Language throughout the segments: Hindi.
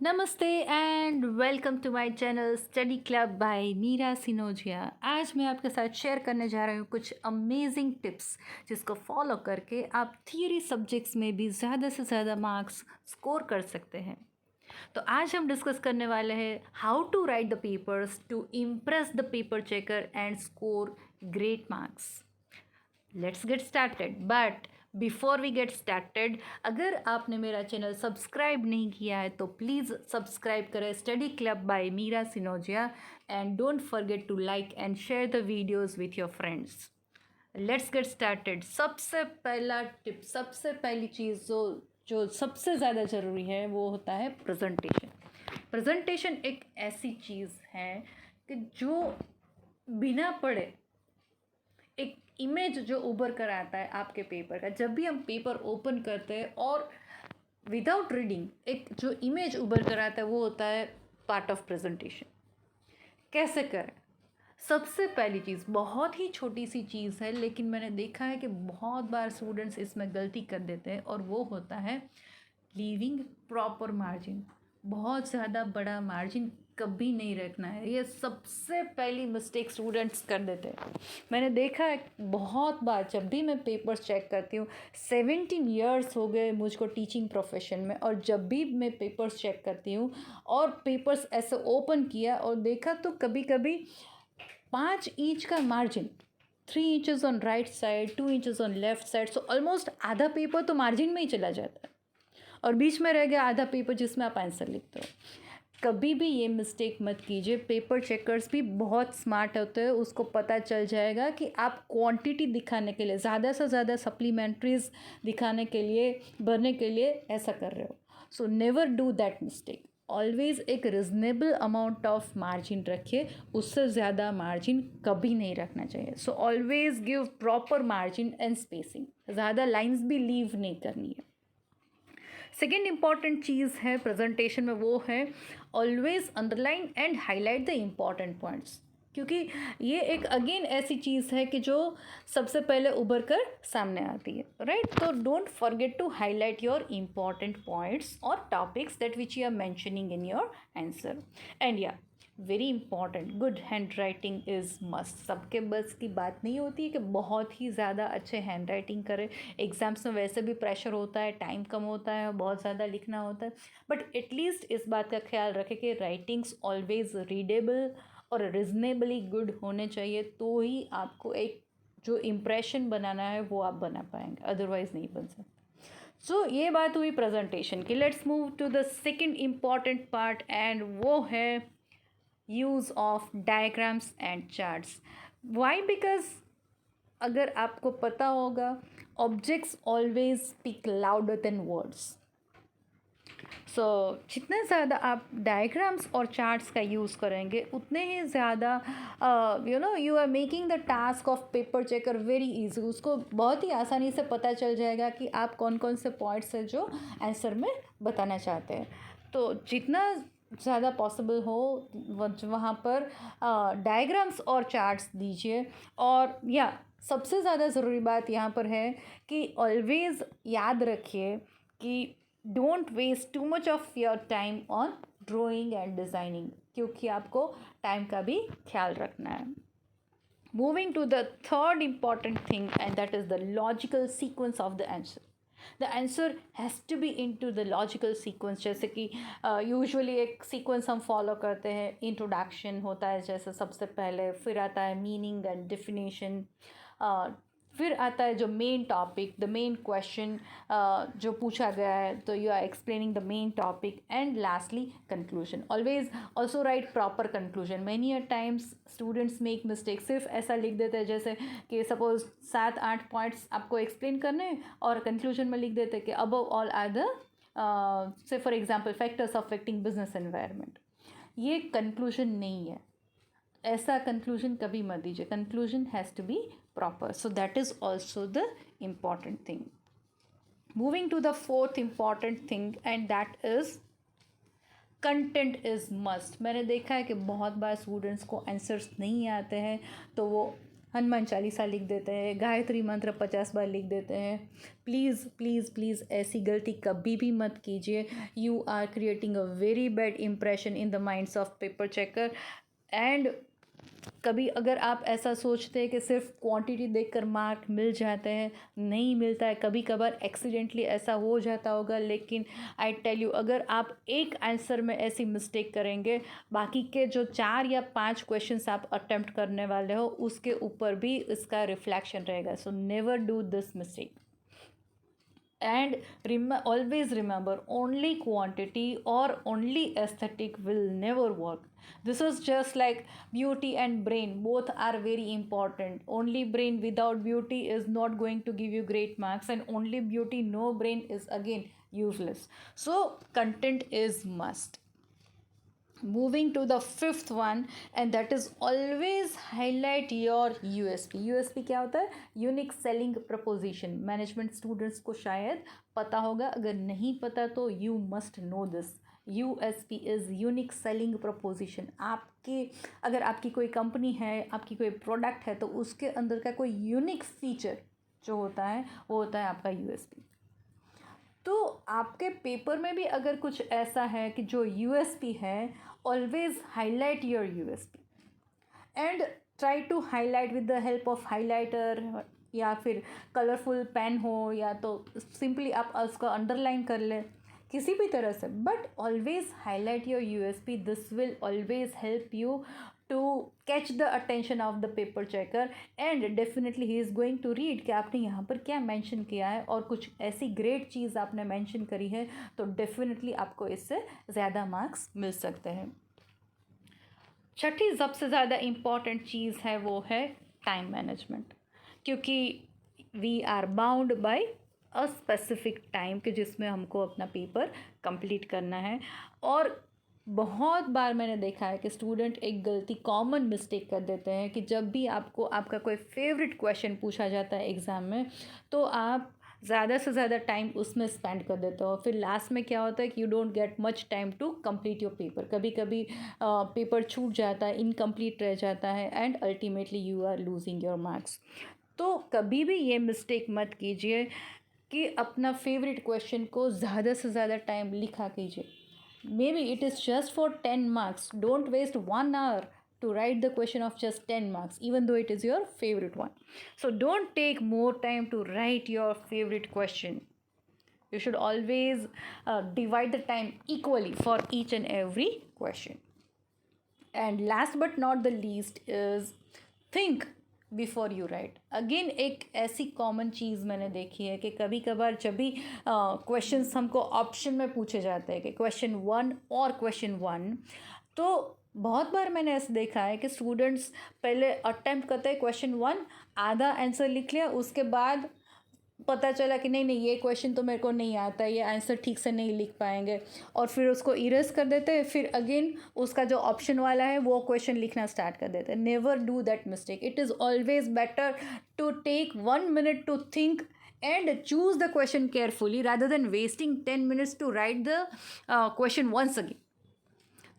नमस्ते and welcome to my channel study club by Meera Sinojia. आज मैं आपके साथ शेयर करने जा रही हूँ कुछ अमेजिंग टिप्स जिसको फॉलो करके आप थियरी सब्जेक्ट्स में भी ज़्यादा से ज़्यादा मार्क्स स्कोर कर सकते हैं। तो आज हम डिस्कस करने वाले हैं how to write the papers to impress the paper checker and score great marks. Let's get started but before we get started, अगर आपने मेरा चैनल सब्सक्राइब नहीं किया है तो प्लीज़ सब्सक्राइब करें study club by Meera Sinojia and don't forget to like and share the videos with your friends. Let's get started. सबसे पहला टिप, सबसे पहली चीज़ जो जो सबसे ज़्यादा ज़रूरी है वो होता है प्रेजेंटेशन। प्रेजेंटेशन एक ऐसी चीज़ है कि जो बिना पढ़े एक इमेज जो उभर कर आता है आपके पेपर का, जब भी हम पेपर ओपन करते हैं और विदाउट रीडिंग एक जो इमेज उभर कर आता है वो होता है पार्ट ऑफ प्रेजेंटेशन। कैसे करें? सबसे पहली चीज़ बहुत ही छोटी सी चीज़ है, लेकिन मैंने देखा है कि बहुत बार स्टूडेंट्स इसमें गलती कर देते हैं और वो होता है लीविंग प्रॉपर मार्जिन। बहुत ज़्यादा बड़ा मार्जिन कभी नहीं रखना है, ये सबसे पहली मिस्टेक स्टूडेंट्स कर देते हैं। मैंने देखा है बहुत बार, जब भी मैं पेपर्स चेक करती हूँ, 17 ईयर्स हो गए मुझको टीचिंग प्रोफेशन में, और जब भी मैं पेपर्स चेक करती हूँ और पेपर्स ऐसे ओपन किया और देखा तो कभी कभी 5 इंच का margin, 3 inches on right side, 2 inches on left side, so almost आधा पेपर तो मार्जिन में ही चला जाता है और बीच में रह गया आधा पेपर जिसमें आप आंसर लिखते हो। कभी भी ये मिस्टेक मत कीजिए। पेपर चेकर्स भी बहुत स्मार्ट होते हैं, उसको पता चल जाएगा कि आप क्वांटिटी दिखाने के लिए, ज़्यादा से ज़्यादा सप्लीमेंट्रीज दिखाने के लिए, भरने के लिए ऐसा कर रहे हो। So never do that mistake. Always एक रिजनेबल अमाउंट ऑफ मार्जिन रखिए, उससे ज़्यादा मार्जिन कभी नहीं रखना चाहिए। So always give proper margin and spacing, ज़्यादा लाइंस भी लीव नहीं करनी है। सेकेंड इंपॉर्टेंट चीज़ है प्रेजेंटेशन में, वो है always underline and highlight the important points, क्योंकि ये एक अगेन ऐसी चीज़ है कि जो सबसे पहले उभर कर सामने आती है, राइट? तो don't forget to highlight your important points और topics that which you are mentioning in your answer. And या very important, good hand writing is must. सबके बस की बात नहीं होती है कि बहुत ही ज़्यादा अच्छे हैंड राइटिंग करें। एग्ज़ाम्स में वैसे भी प्रेशर होता है, टाइम कम होता है, बहुत ज़्यादा लिखना होता है, बट एटलीस्ट इस बात का ख्याल रखें कि राइटिंग्स ऑलवेज रीडेबल और रिजनेबली गुड होने चाहिए, तो ही आपको एक जो इम्प्रेशन बनाना है वो आप बना पाएंगे, अदरवाइज़ नहीं बन सकता। सो ये बात हुई प्रेजेंटेशन की। Let's move to the second important part and वो है use of diagrams and charts. Why? Because अगर आपको पता होगा, objects always speak louder than words. So जितने ज़्यादा आप डायग्राम्स और चार्ट्स का यूज़ करेंगे उतने ही ज़्यादा you are making the task of paper checker very easy. उसको बहुत ही आसानी से पता चल जाएगा कि आप कौन कौन से पॉइंट्स है जो आंसर में बताना चाहते हैं। तो जितना ज़्यादा पॉसिबल हो वहाँ पर डायग्राम्स और चार्ट्स दीजिए। और या सबसे ज़्यादा ज़रूरी बात यहाँ पर है कि ऑलवेज़ याद रखिए कि don't waste too much of your time on drawing and designing, क्योंकि आपको टाइम का भी ख्याल रखना है। Moving to the third important thing and that is the logical sequence of the answer. The answer has to be in to the logical sequence. जैसे कि यूजुअली एक सीक्वेंस हम फॉलो करते हैं। इंट्रोडक्शन होता है जैसे सबसे पहले, फिर आता है मीनिंग एंड डिफिनेशन, फिर आता है जो main topic, the main question जो पूछा गया है, तो you are explaining the main topic, and lastly conclusion. Always also write proper conclusion. Many a times students make mistake, सिर्फ ऐसा लिख देते हैं जैसे कि सपोज 7-8 पॉइंट्स आपको एक्सप्लेन करने हैं और कंक्लूजन में लिख देते हैं कि अबव ऑल आर द से for example factors affecting business environment. ये कंक्लूजन नहीं है, ऐसा कंक्लूजन कभी मत दीजिए। Conclusion has to be proper, so that is also the important thing. Moving to the fourth important thing and that is content is must. मैंने देखा है कि बहुत बार स्टूडेंट्स को आंसर्स नहीं आते हैं तो वो हनुमान चालीसा लिख देते हैं, गायत्री मंत्र 50 बार लिख देते हैं। प्लीज़ प्लीज़ प्लीज़ ऐसी गलती कभी भी मत कीजिए। You are creating a very bad impression in the minds of paper checker. And कभी अगर आप ऐसा सोचते हैं कि सिर्फ क्वांटिटी देखकर मार्क मिल जाते हैं, नहीं मिलता है। कभी कभार एक्सीडेंटली ऐसा हो जाता होगा, लेकिन आई टेल यू, अगर आप एक आंसर में ऐसी मिस्टेक करेंगे, बाकी के जो 4 या 5 क्वेश्चंस आप अटेम्प्ट करने वाले हो उसके ऊपर भी इसका रिफ्लेक्शन रहेगा। So never do this mistake. And always remember, only quantity or only aesthetic will never work. This is just like beauty and brain, both are very important. Only brain without beauty is not going to give you great marks, and only beauty no brain is again useless. So content is must. Moving to the fifth one, and that is always highlight your USP. USP क्या होता है? Unique selling preposition. Management students को शायद पता होगा, अगर नहीं पता तो you must know this. USP is unique selling preposition. आपके अगर आपकी कोई कंपनी है, आपकी कोई प्रोडक्ट है, तो उसके अंदर का कोई यूनिक फीचर जो होता है वो होता है आपका USP। तो आपके पेपर में भी अगर कुछ ऐसा है कि जो USP है, always highlight your USP and try to highlight with the help of highlighter, या फिर कलरफुल पेन हो, या तो सिंपली आप उसका अंडरलाइन कर लें, किसी भी तरह से। But always highlight your USP। This will always help you to catch the attention of the paper checker, and definitely he is going to read कि आपने यहाँ पर क्या मेंशन किया है, और कुछ ऐसी ग्रेट चीज़ आपने मेंशन करी है, तो डेफिनेटली आपको इससे ज़्यादा मार्क्स मिल सकते हैं। छठी सबसे ज़्यादा इम्पॉर्टेंट चीज़ है वो है टाइम मैनेजमेंट, क्योंकि we are bound by a specific time कि जिसमें हमको अपना पेपर कंप्लीट करना है। और बहुत बार मैंने देखा है कि स्टूडेंट एक गलती, कॉमन मिस्टेक कर देते हैं कि जब भी आपको आपका कोई फेवरेट क्वेश्चन पूछा जाता है एग्ज़ाम में, तो आप ज़्यादा से ज़्यादा टाइम उसमें स्पेंड कर देते हो। फिर लास्ट में क्या होता है कि you don't get much time to complete your paper. कभी कभी पेपर छूट जाता है, इनकम्प्लीट रह जाता है, and ultimately you are losing your marks. तो कभी भी ये मिस्टेक मत कीजिए कि अपना फेवरेट क्वेश्चन को ज़्यादा से ज़्यादा टाइम लिखा कीजिए। Maybe it is just for 10 marks. Don't waste 1 hour to write the question of just 10 marks, even though it is your favorite one. So don't take more time to write your favorite question. You should always divide the time equally for each and every question. And last but not the least is think before you right. Again एक ऐसी कॉमन चीज़ मैंने देखी है कि कभी कभार जब भी क्वेश्चंस हमको ऑप्शन में पूछे जाते हैं कि क्वेश्चन 1 और क्वेश्चन 1, तो बहुत बार मैंने ऐसे देखा है कि स्टूडेंट्स पहले अटेम्प्ट करते हैं क्वेश्चन 1, आधा आंसर लिख लिया, उसके बाद पता चला कि नहीं नहीं ये क्वेश्चन तो मेरे को नहीं आता, ये आंसर ठीक से नहीं लिख पाएंगे, और फिर उसको इरेज कर देते हैं। फिर अगेन उसका जो ऑप्शन वाला है वो क्वेश्चन लिखना स्टार्ट कर देते हैं। Never do that mistake. It is always better to take 1 minute to think and choose the question carefully rather than wasting 10 minutes to write the question once again.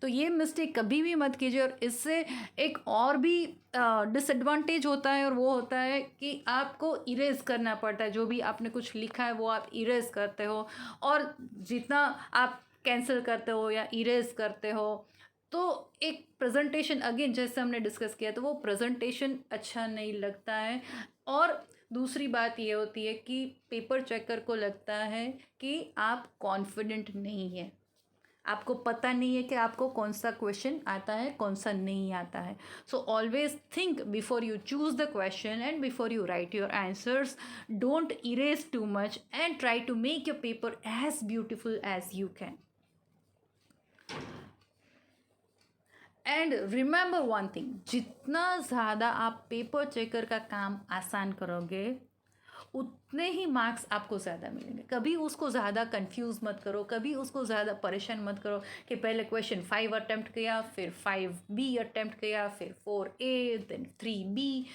तो ये मिस्टेक कभी भी मत कीजिए। और इससे एक और भी डिसएडवांटेज होता है, और वो होता है कि आपको इरेज करना पड़ता है। जो भी आपने कुछ लिखा है वो आप इरेज करते हो, और जितना आप कैंसिल करते हो या इरेज करते हो, तो एक प्रेजेंटेशन, अगेन जैसे हमने डिस्कस किया, तो वो प्रेजेंटेशन अच्छा नहीं लगता है। और दूसरी बात ये होती है कि पेपर चेकर को लगता है कि आप कॉन्फिडेंट नहीं है, आपको पता नहीं है कि आपको कौन सा क्वेश्चन आता है, कौन सा नहीं आता है। So always think before you choose the question and before you write your answers. Don't erase too much and try to make your paper as beautiful as you can. And remember one thing, जितना ज़्यादा आप पेपर चेकर का काम आसान करोगे, उतने ही मार्क्स आपको ज़्यादा मिलेंगे। कभी उसको ज़्यादा कंफ्यूज मत करो, कभी उसको ज़्यादा परेशान मत करो कि पहले क्वेश्चन 5 अटैम्प्ट किया, फिर 5B अटैम्प्ट किया, फिर 4A, देन 3B।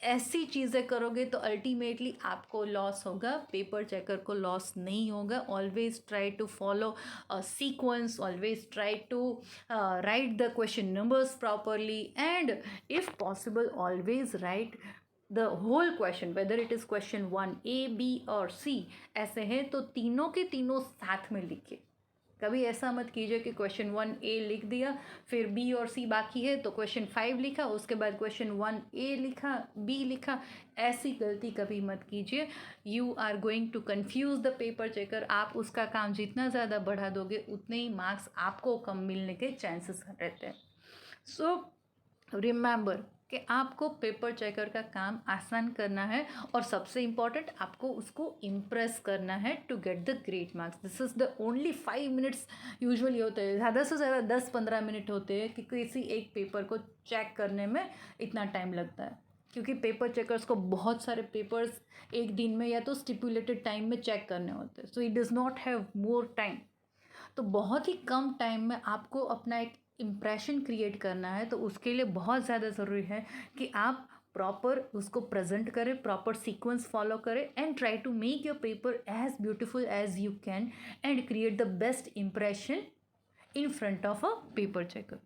ऐसी चीज़ें करोगे तो अल्टीमेटली आपको लॉस होगा, पेपर चेकर को लॉस नहीं होगा। Always try to follow a sequence, always try to write the question numbers properly, and if possible always write the whole question, whether it is question 1 A B और C ऐसे हैं तो तीनों के तीनों साथ में लिखिए। कभी ऐसा मत कीजिए कि क्वेश्चन 1 A लिख दिया, फिर B और C बाकी है तो क्वेश्चन 5 लिखा, उसके बाद क्वेश्चन 1 A लिखा, B लिखा। ऐसी गलती कभी मत कीजिए। You are going to confuse the paper checker. आप उसका काम जितना ज़्यादा बढ़ा दोगे उतने ही मार्क्स आपको कम मिलने के चांसेस रहते हैं। सो रिमेंबर कि आपको पेपर चेकर का काम आसान करना है और सबसे इम्पॉर्टेंट आपको उसको इम्प्रेस करना है to get the great marks. This is the only 5 minutes usually होते हैं, ज़्यादा से ज़्यादा 10-15 मिनट होते हैं कि किसी एक पेपर को चेक करने में इतना टाइम लगता है, क्योंकि पेपर चेकर्स को बहुत सारे पेपर्स एक दिन में या तो स्टिपुलेटेड टाइम में चेक करने होते हैं, so it does not have more time. तो बहुत ही कम टाइम में आपको अपना एक इम्प्रेशन क्रिएट करना है, तो उसके लिए बहुत ज़्यादा ज़रूरी है कि आप प्रॉपर उसको प्रेजेंट करें, प्रॉपर सीक्वेंस फॉलो करें and try to make your paper as beautiful as you can and create the best impression in front of a paper checker.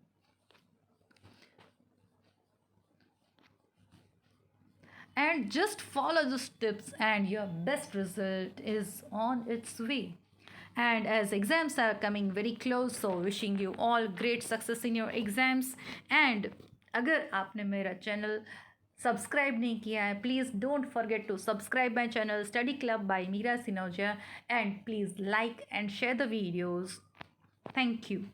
And just follow the steps and your best result is on its way. And as exams are coming very close, so wishing you all great success in your exams. And अगर आपने मेरा चैनल सब्सक्राइब नहीं किया है, please don't forget to subscribe my channel study club by Meera Sinojia, and please like and share the videos. Thank you.